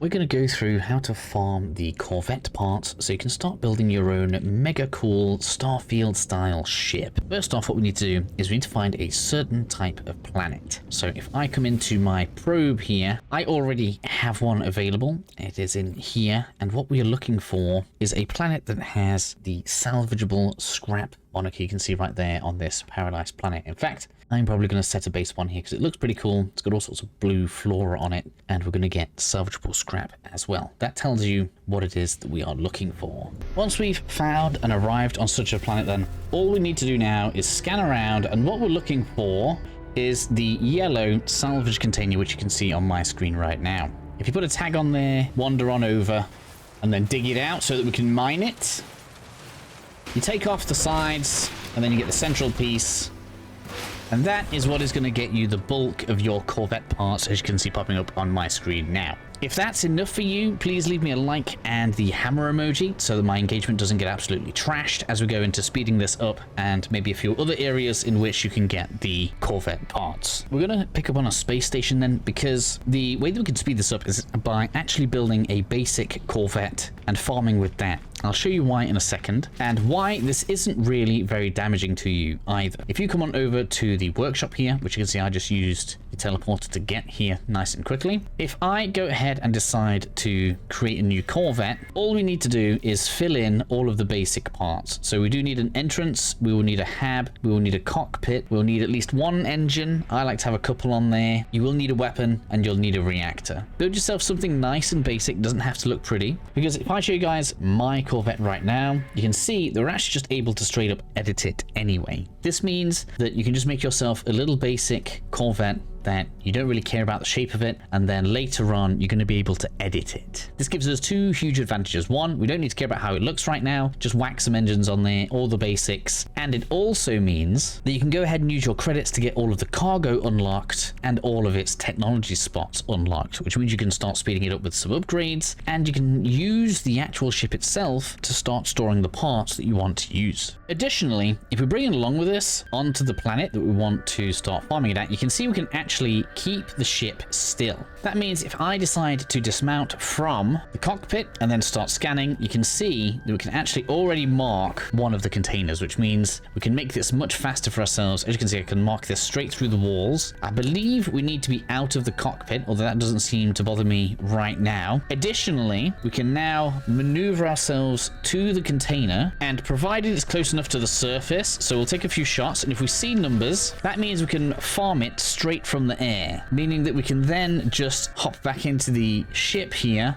We're going to go through how to farm the Corvette parts so you can start building your own mega cool Starfield style ship. First off, what we need to do is we need to find a certain type of planet. So if I come into my probe here, I already have one available. It is in here, and what we are looking for is a planet that has the salvageable scrap monarchy you can see right there on this paradise planet. In fact, I'm probably going to set a base one here because it looks pretty cool. It's got all sorts of blue flora on it, and we're going to get salvageable scrap as well. That tells you what it is that we are looking for. Once we've found and arrived on such a planet, then all we need to do now is scan around, and what we're looking for is the yellow salvage container, which you can see on my screen right now. If you put a tag on there, wander on over, and then dig it out so that we can mine it. You take off the sides, and then you get the central piece. And that is what is going to get you the bulk of your Corvette parts, as you can see popping up on my screen now. If that's enough for you, please leave me a like and the hammer emoji so that my engagement doesn't get absolutely trashed as we go into speeding this up and maybe a few other areas in which you can get the Corvette parts. We're going to pick up on a space station then, because the way that we can speed this up is by actually building a basic Corvette and farming with that. I'll show you why in a second, and why this isn't really very damaging to you either. If you come on over to the workshop here, which you can see I just used the teleporter to get here nice and quickly. If I go ahead and decide to create a new Corvette, all we need to do is fill in all of the basic parts. So we do need an entrance, we will need a hab, we will need a cockpit, we'll need at least one engine. I like to have a couple on there. You will need a weapon, and you'll need a reactor. Build yourself something nice and basic. Doesn't have to look pretty, because if I show you guys my Corvette right now, you can see that we're actually just able to straight up edit it anyway. This means that you can just make yourself a little basic Corvette that you don't really care about the shape of it, and then later on you're going to be able to edit it. This gives us two huge advantages. One, we don't need to care about how it looks right now, just whack some engines on there, all the basics. And it also means that you can go ahead and use your credits to get all of the cargo unlocked and all of its technology spots unlocked, which means you can start speeding it up with some upgrades, and you can use the actual ship itself to start storing the parts that you want to use. Additionally, if we bring it along with us onto the planet that we want to start farming it at, you can see we can actually keep the ship still. That means if I decide to dismount from the cockpit and then start scanning, you can see that we can actually already mark one of the containers, which means we can make this much faster for ourselves. As you can see, I can mark this straight through the walls. I believe we need to be out of the cockpit, although that doesn't seem to bother me right now. Additionally, we can now maneuver ourselves to the container, and provided it's close enough to the surface, so we'll take a few shots, and if we see numbers, that means we can farm it straight from the air, meaning that we can then just hop back into the ship here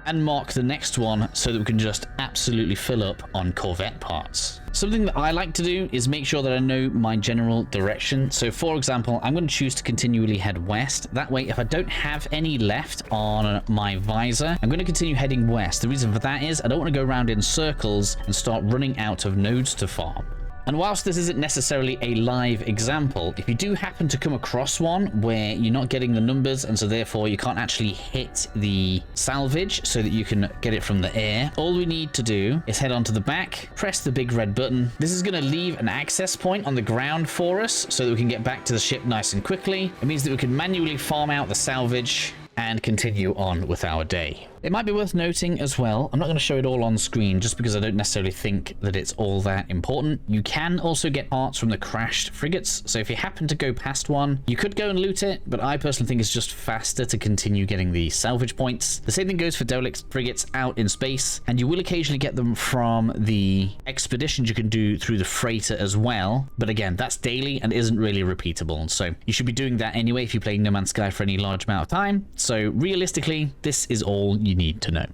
and mark the next one so that we can just absolutely fill up on Corvette parts. Something that I like to do is make sure that I know my general direction. So for example, I'm going to choose to continually head west. That way, if I don't have any left on my visor, I'm going to continue heading west. The reason for that is I don't want to go around in circles and start running out of nodes to farm. And whilst this isn't necessarily a live example, if you do happen to come across one where you're not getting the numbers, and so therefore you can't actually hit the salvage so that you can get it from the air, all we need to do is head onto the back, press the big red button. This is going to leave an access point on the ground for us so that we can get back to the ship nice and quickly. It means that we can manually farm out the salvage and continue on with our day. It might be worth noting as well, I'm not going to show it all on screen just because I don't necessarily think that it's all that important. You can also get parts from the crashed frigates, so if you happen to go past one, you could go and loot it, but I personally think it's just faster to continue getting the salvage points. The same thing goes for derelict frigates out in space, and you will occasionally get them from the expeditions you can do through the freighter as well, but again, that's daily and isn't really repeatable, so you should be doing that anyway if you're playing No Man's Sky for any large amount of time. So realistically, this is all you need to know.